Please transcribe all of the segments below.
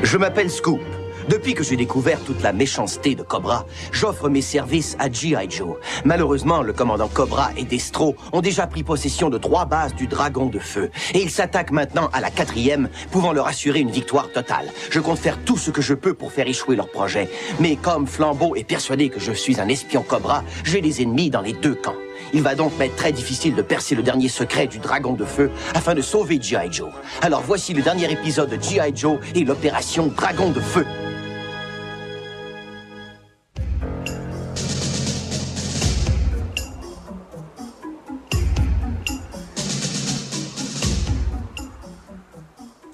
Je m'appelle Scoop. Depuis que j'ai découvert toute la méchanceté de Cobra, j'offre mes services à G.I. Joe. Malheureusement, le commandant Cobra et Destro ont déjà pris possession de 3 bases du Dragon de Feu. Et ils s'attaquent maintenant à la 4e, pouvant leur assurer une victoire totale. Je compte faire tout ce que je peux pour faire échouer leur projet. Mais comme Flambeau est persuadé que je suis un espion Cobra, j'ai des ennemis dans les 2 camps. Il va donc m'être très difficile de percer le dernier secret du Dragon de Feu afin de sauver G.I. Joe. Alors voici le dernier épisode de G.I. Joe et l'opération Dragon de Feu.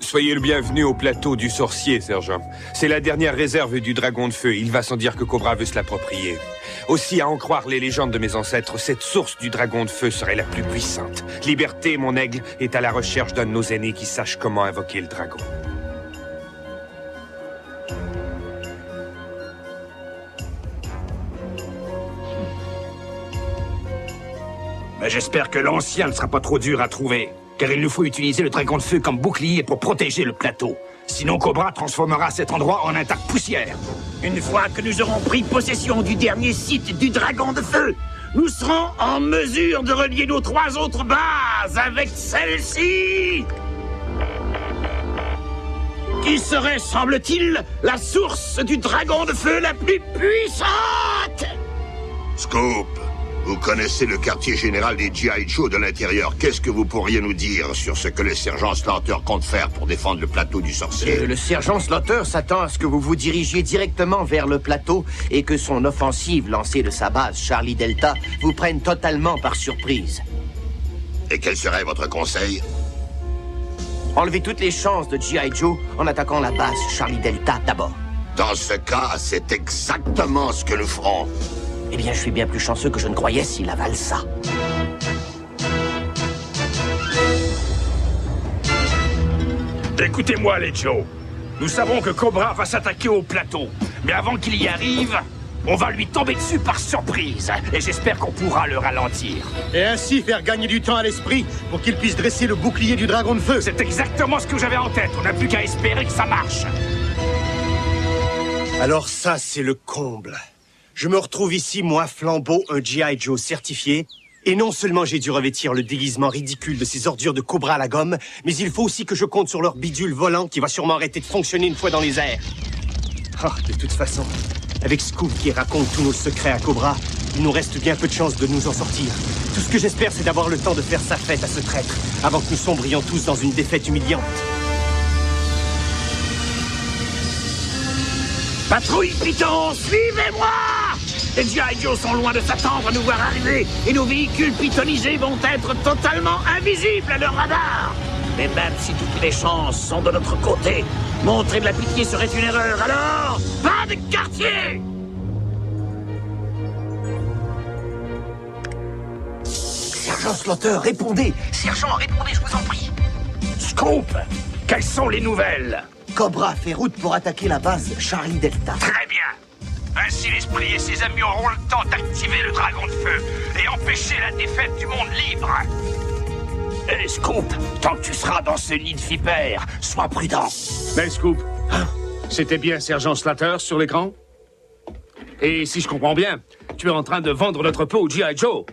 Soyez le bienvenu au plateau du sorcier, sergent. C'est la dernière réserve du Dragon de Feu. Il va sans dire que Cobra veut se l'approprier. Aussi, à en croire les légendes de mes ancêtres, cette source du Dragon de Feu serait la plus puissante. Liberté, mon aigle, est à la recherche d'un de nos aînés qui sache comment invoquer le dragon. Mais j'espère que l'ancien ne sera pas trop dur à trouver. Car il nous faut utiliser le Dragon de Feu comme bouclier pour protéger le plateau. Sinon, Cobra transformera cet endroit en un tas de poussière. Une fois que nous aurons pris possession du dernier site du Dragon de Feu, nous serons en mesure de relier nos 3 autres bases avec celle-ci, qui serait, semble-t-il, la source du Dragon de Feu la plus puissante. Scoop, vous connaissez le quartier général des G.I. Joe de l'intérieur. Qu'est-ce que vous pourriez nous dire sur ce que le sergent Slaughter compte faire pour défendre le plateau du sorcier? Le sergent Slaughter s'attend à ce que vous vous dirigiez directement vers le plateau et que son offensive lancée de sa base Charlie Delta vous prenne totalement par surprise. Et quel serait votre conseil? Enlevez toutes les chances de G.I. Joe en attaquant la base Charlie Delta d'abord. Dans ce cas, c'est exactement ce que nous ferons. Eh bien, je suis bien plus chanceux que je ne croyais s'il avale ça. Écoutez-moi, les Joe. Nous savons que Cobra va s'attaquer au plateau. Mais avant qu'il y arrive, on va lui tomber dessus par surprise. Et j'espère qu'on pourra le ralentir. Et ainsi faire gagner du temps à l'esprit pour qu'il puisse dresser le bouclier du Dragon de Feu. C'est exactement ce que j'avais en tête. On n'a plus qu'à espérer que ça marche. Alors ça, c'est le comble. Je me retrouve ici, moi, Flambeau, un G.I. Joe certifié. Et non seulement j'ai dû revêtir le déguisement ridicule de ces ordures de Cobra à la gomme, mais il faut aussi que je compte sur leur bidule volant qui va sûrement arrêter de fonctionner une fois dans les airs. Oh, de toute façon, avec Scoop qui raconte tous nos secrets à Cobra, il nous reste bien peu de chances de nous en sortir. Tout ce que j'espère, c'est d'avoir le temps de faire sa fête à ce traître, avant que nous sombrions tous dans une défaite humiliante. Patrouille Python, suivez-moi! Les G.I. Joe sont loin de s'attendre à nous voir arriver, et nos véhicules pythonisés vont être totalement invisibles à leur radar. Mais même si toutes les chances sont de notre côté, montrer de la pitié serait une erreur, alors pas de quartier! Sergent Slaughter, répondez! Sergent, répondez, je vous en prie! Scoop, quelles sont les nouvelles? Cobra fait route pour attaquer la base Charlie Delta. Très bien. Ainsi, l'esprit et ses amis auront le temps d'activer le Dragon de Feu et empêcher la défaite du monde libre. Et Scoop, tant que tu seras dans ce nid de vipères, sois prudent. Mais Scoop, c'était bien Sergent Slaughter sur l'écran? Et si je comprends bien, tu es en train de vendre notre peau au G.I. Joe?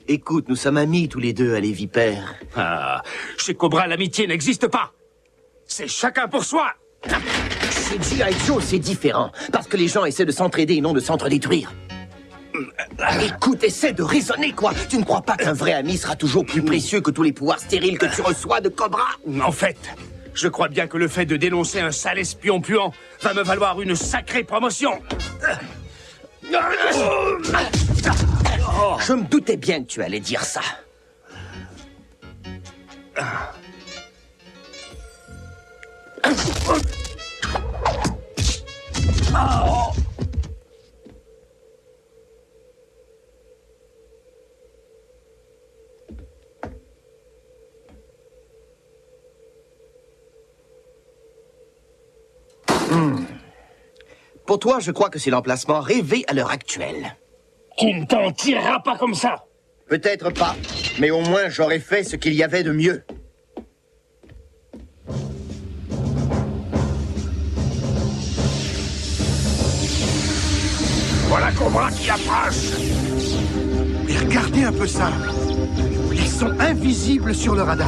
Écoute, nous sommes amis tous les deux, les vipères. Ah, chez Cobra, l'amitié n'existe pas. C'est chacun pour soi. Chez G.I. Joe, c'est différent, parce que les gens essaient de s'entraider et non de s'entre-détruire. Écoute, essaie de raisonner, quoi. Tu ne crois pas qu'un vrai ami sera toujours plus précieux que tous les pouvoirs stériles que tu reçois de Cobra? En fait, je crois bien que le fait de dénoncer un sale espion puant va me valoir une sacrée promotion. Je me doutais bien que tu allais dire ça. Pour toi, je crois que c'est l'emplacement rêvé à l'heure actuelle. Tu ne t'en tireras pas comme ça. Peut-être pas, mais au moins j'aurais fait ce qu'il y avait de mieux. Cobra qui approche. Et regardez un peu ça. Ils sont invisibles sur le radar.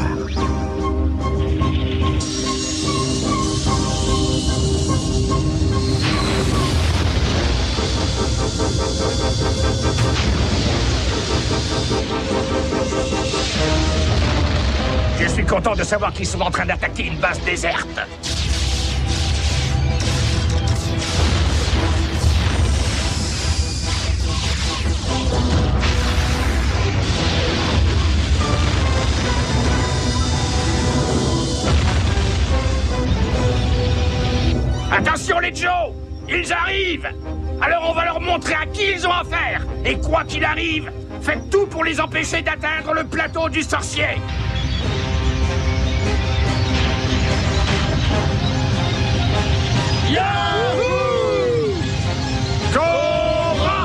Je suis content de savoir qu'ils sont en train d'attaquer une base déserte. Attention les Joe! Ils arrivent! Alors on va leur montrer à qui ils ont affaire! Et quoi qu'il arrive, faites tout pour les empêcher d'atteindre le plateau du sorcier! Yahoo! Cobra!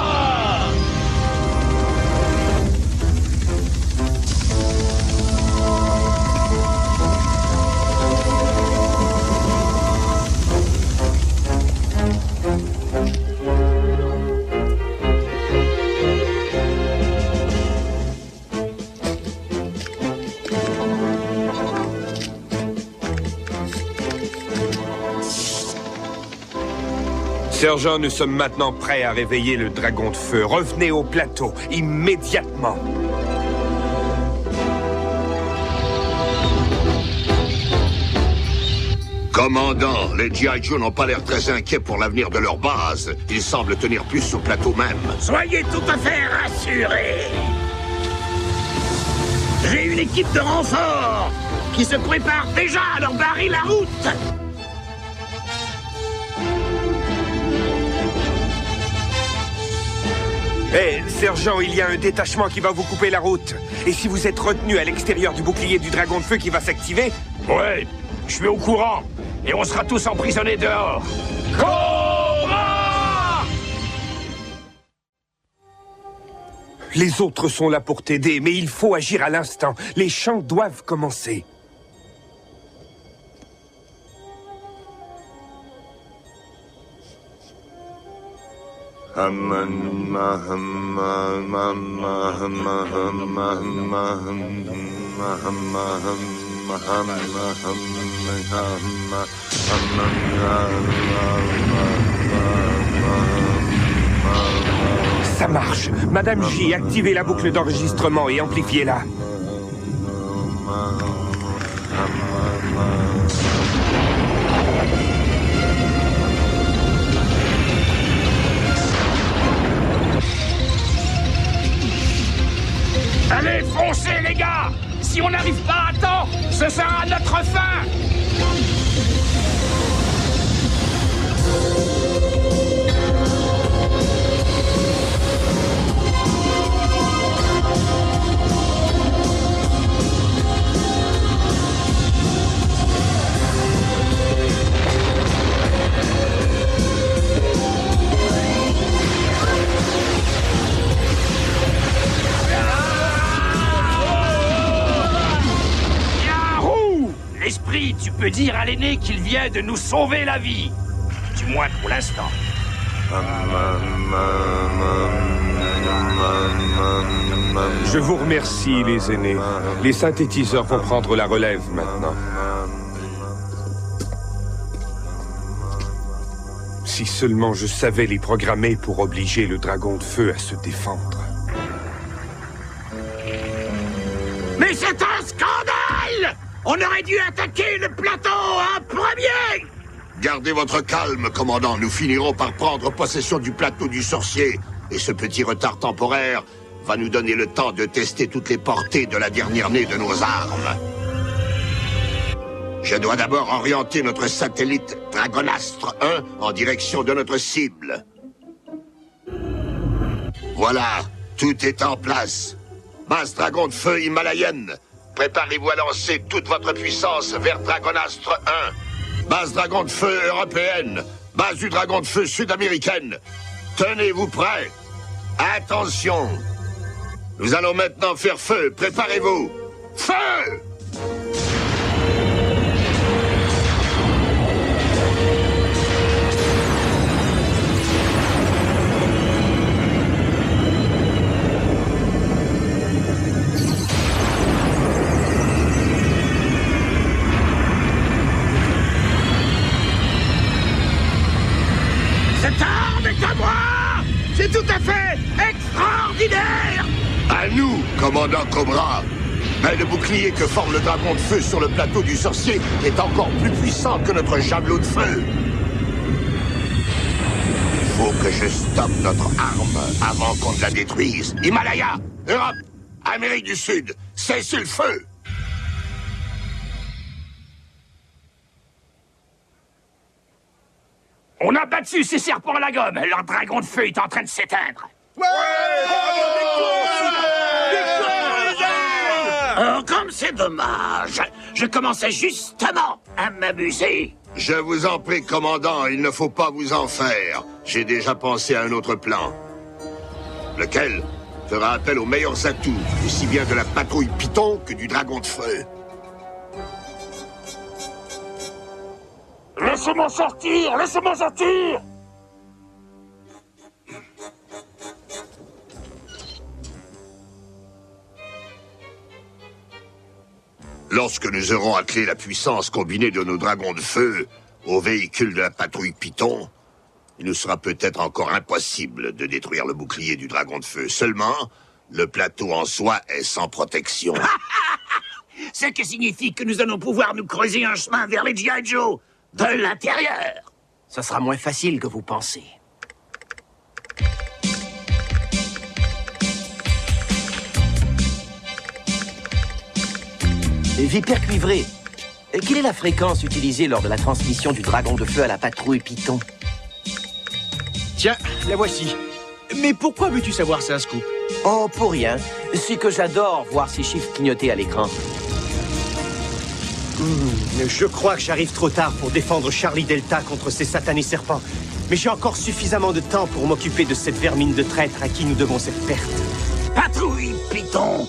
Sergent, nous sommes maintenant prêts à réveiller le dragon de feu. Revenez au plateau, immédiatement. Commandant, les G.I. Joe n'ont pas l'air très inquiets pour l'avenir de leur base. Ils semblent tenir plus au plateau même. Soyez tout à fait rassurés. J'ai une équipe de renfort qui se prépare déjà à leur barrer la route. Hé, sergent, il y a un détachement qui va vous couper la route. Et si vous êtes retenu à l'extérieur du bouclier du dragon de feu qui va s'activer? Ouais, je suis au courant. Et on sera tous emprisonnés dehors. Cobra! Les autres sont là pour t'aider, mais il faut agir à l'instant. Les chants doivent commencer. Ça marche. Madame J, activez la boucle d'enregistrement et amplifiez-la. Allez, foncez les gars! Si on n'arrive pas à temps, ce sera notre fin! L'esprit, tu peux dire à l'aîné qu'il vient de nous sauver la vie. Du moins pour l'instant. Je vous remercie, les aînés. Les synthétiseurs vont prendre la relève maintenant. Si seulement je savais les programmer pour obliger le dragon de feu à se défendre. Mais c'est un scandale! On aurait dû attaquer le plateau en premier! Gardez votre calme, commandant. Nous finirons par prendre possession du plateau du sorcier. Et ce petit retard temporaire va nous donner le temps de tester toutes les portées de la dernière née de nos armes. Je dois d'abord orienter notre satellite Dragonastre 1 en direction de notre cible. Voilà, tout est en place. Base Dragon de Feu himalayenne. Préparez-vous à lancer toute votre puissance vers Dragonastre 1. Base Dragon de Feu européenne. Base du Dragon de Feu sud-américaine. Tenez-vous prêts. Attention. Nous allons maintenant faire feu. Préparez-vous. Feu! moi! C'est tout à fait extraordinaire! À nous, commandant Cobra. Mais le bouclier que forme le dragon de feu sur le plateau du sorcier est encore plus puissant que notre javelot de feu. Il faut que je stoppe notre arme avant qu'on ne la détruise. Himalaya, Europe, Amérique du Sud, cessez le feu! On a battu ces serpents à la gomme. Leur dragon de feu est en train de s'éteindre. Oh, comme c'est dommage! Je commençais justement à m'amuser. Je vous en prie, commandant, il ne faut pas vous en faire. J'ai déjà pensé à un autre plan. Lequel fera appel aux meilleurs atouts, aussi bien de la patrouille Python que du dragon de feu. Laissez-moi sortir! Laissez-moi sortir! Lorsque nous aurons attelé la puissance combinée de nos dragons de feu au véhicule de la patrouille Python, il nous sera peut-être encore impossible de détruire le bouclier du dragon de feu. Seulement, le plateau en soi est sans protection. Ce qui signifie que nous allons pouvoir nous creuser un chemin vers les G.I. Joe de l'intérieur. Ce sera moins facile que vous pensez. Vipère cuivré, quelle est la fréquence utilisée lors de la transmission du dragon de feu à la patrouille Python? Tiens, la voici. Mais pourquoi veux-tu savoir ça, Scoop? Oh, pour rien. C'est que j'adore voir ces chiffres clignoter à l'écran. Je crois que j'arrive trop tard pour défendre Charlie Delta contre ces satanés serpents. Mais j'ai encore suffisamment de temps pour m'occuper de cette vermine de traître à qui nous devons cette perte. Patrouille Python,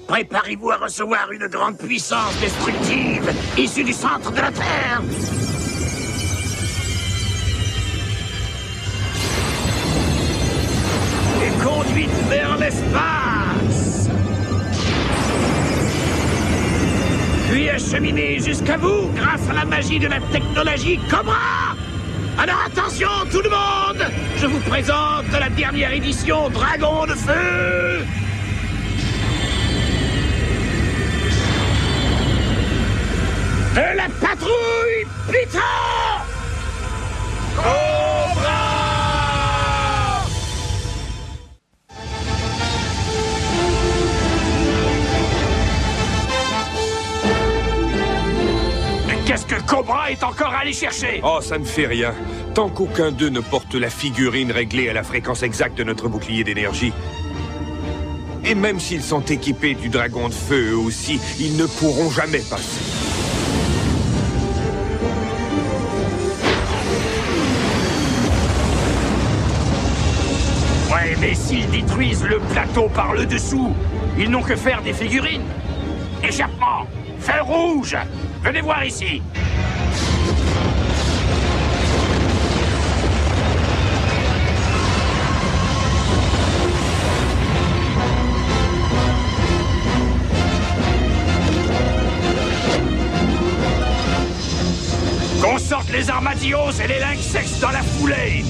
préparez-vous à recevoir une grande puissance destructive issue du centre de la Terre. Et conduite vers l'espace. Puis acheminée jusqu'à vous grâce à la magie de la technologie Cobra. Alors attention tout le monde, je vous présente la dernière édition Dragon de Feu. De la patrouille Python! Cobra! Qu'est-ce que Cobra est encore allé chercher? Oh, ça ne fait rien. Tant qu'aucun d'eux ne porte la figurine réglée à la fréquence exacte de notre bouclier d'énergie. Et même s'ils sont équipés du dragon de feu eux aussi, ils ne pourront jamais passer. Ouais, mais s'ils détruisent le plateau par le dessous, ils n'ont que faire des figurines. Échappement! Feu rouge! Venez voir ici! Qu'on sorte les armadillos et les lynx dans la foulée!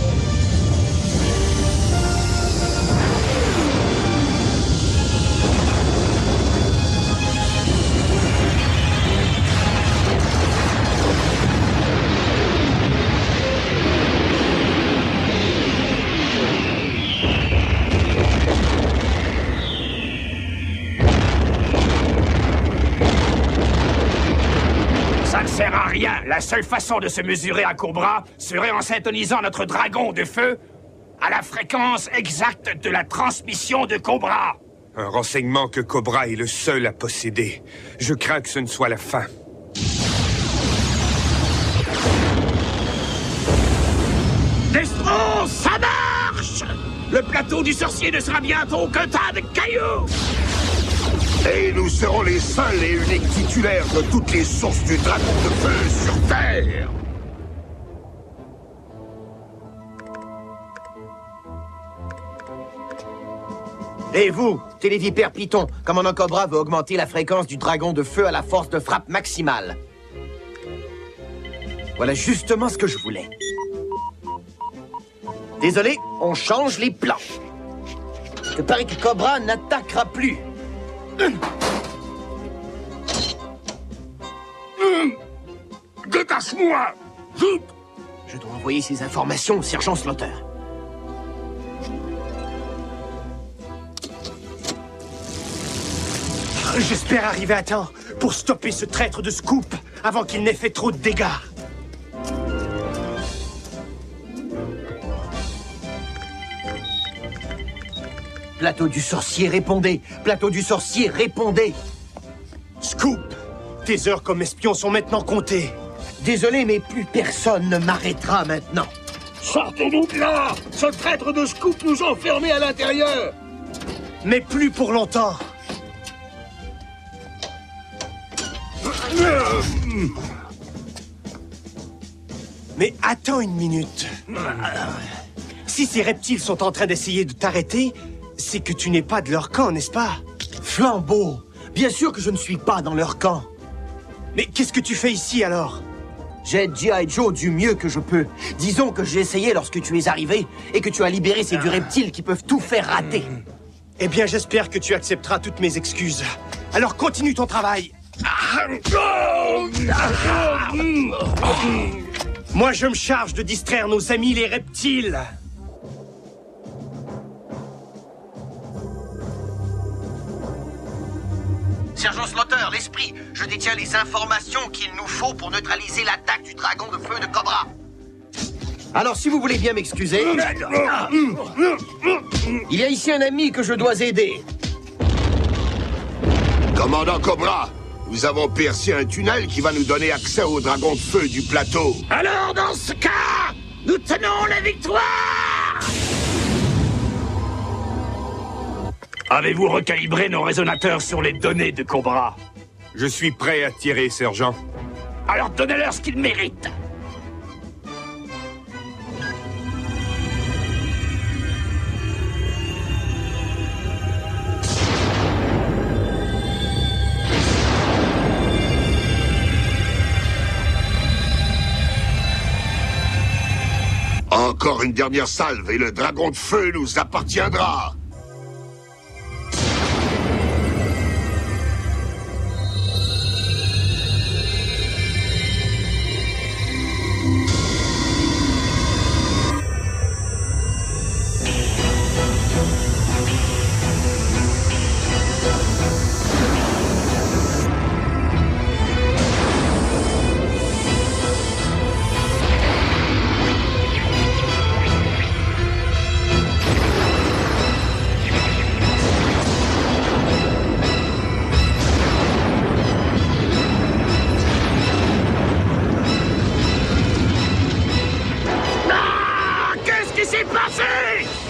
Ça ne sert à rien. La seule façon de se mesurer à Cobra serait en syntonisant notre dragon de feu à la fréquence exacte de la transmission de Cobra. Un renseignement que Cobra est le seul à posséder. Je crains que ce ne soit la fin. Destro, ça marche! Le plateau du sorcier ne sera bientôt qu'un tas de cailloux! Et nous serons les seuls et uniques titulaires de toutes les sources du dragon de feu sur Terre. Et vous, Télévipère Python, commandant Cobra veut augmenter la fréquence du dragon de feu à la force de frappe maximale. Voilà justement ce que je voulais. Désolé, on change les plans. Il paraît que Cobra n'attaquera plus. Détache-moi! Vite! Je dois envoyer ces informations au sergent Slaughter. J'espère arriver à temps pour stopper ce traître de Scoop avant qu'il n'ait fait trop de dégâts. Plateau du sorcier, répondez! Plateau du sorcier, répondez! Scoop, tes heures comme espion sont maintenant comptées. Désolé, mais plus personne ne m'arrêtera maintenant. Sortez-nous de là! Ce traître de Scoop nous a enfermés à l'intérieur! Mais plus pour longtemps. Mais attends une minute. Si ces reptiles sont en train d'essayer de t'arrêter, c'est que tu n'es pas de leur camp, n'est-ce pas? Flambeau! Bien sûr que je ne suis pas dans leur camp. Mais qu'est-ce que tu fais ici, alors? J'aide G.I. Joe du mieux que je peux. Disons que j'ai essayé lorsque tu es arrivé et que tu as libéré ces deux reptiles qui peuvent tout faire rater. Eh bien, j'espère que tu accepteras toutes mes excuses. Alors continue ton travail. Moi, je me charge de distraire nos amis les reptiles. Sergent Slaughter, l'esprit, je détiens les informations qu'il nous faut pour neutraliser l'attaque du dragon de feu de Cobra. Alors, si vous voulez bien m'excuser... Il y a ici un ami que je dois aider. Commandant Cobra, nous avons percé un tunnel qui va nous donner accès au dragon de feu du plateau. Alors, dans ce cas, nous tenons la victoire! Avez-vous recalibré nos résonateurs sur les données de Cobra? Je suis prêt à tirer, sergent. Alors donnez-leur ce qu'ils méritent. Encore une dernière salve et le dragon de feu nous appartiendra.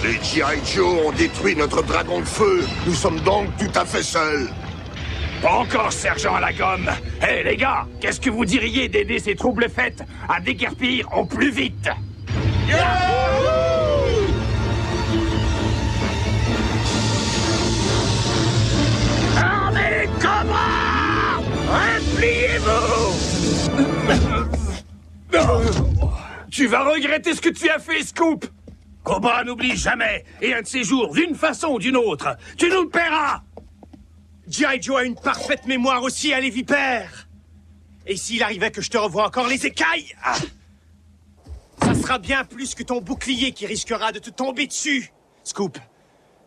Les G.I. Joe ont détruit notre dragon de feu. Nous sommes donc tout à fait seuls. Pas encore, sergent à la gomme. Hé, les gars, qu'est-ce que vous diriez d'aider ces troubles fêtes à déguerpir au plus vite? Armée Cobra! Repliez-vous! Tu vas regretter ce que tu as fait, Scoop! Cobra n'oublie jamais, et un de ces jours, d'une façon ou d'une autre, tu nous le paieras! G.I. Joe a une parfaite mémoire aussi, à les vipères. Et s'il arrivait que je te revoie encore les écailles, ça sera bien plus que ton bouclier qui risquera de te tomber dessus. Scoop,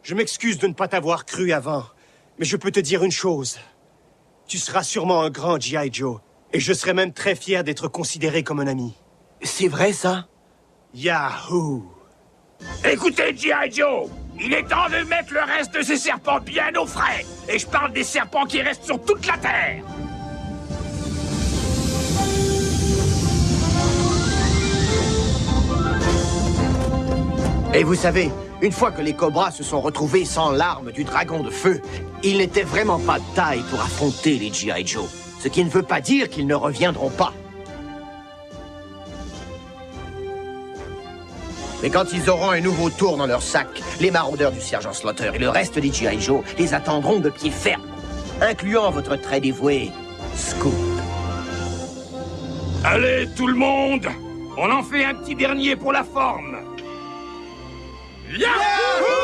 je m'excuse de ne pas t'avoir cru avant, mais je peux te dire une chose. Tu seras sûrement un grand G.I. Joe, et je serai même très fier d'être considéré comme un ami. C'est vrai, ça? Yahoo! Écoutez, G.I. Joe, il est temps de mettre le reste de ces serpents bien au frais. Et je parle des serpents qui restent sur toute la Terre. Et vous savez, une fois que les cobras se sont retrouvés sans l'arme du dragon de feu, ils n'étaient vraiment pas de taille pour affronter les G.I. Joe. Ce qui ne veut pas dire qu'ils ne reviendront pas. Mais quand ils auront un nouveau tour dans leur sac, les maraudeurs du sergent Slaughter et le reste des G.I. Joe les attendront de pied ferme, incluant votre très dévoué Scoop. Allez, tout le monde! On en fait un petit dernier pour la forme! Yahoo!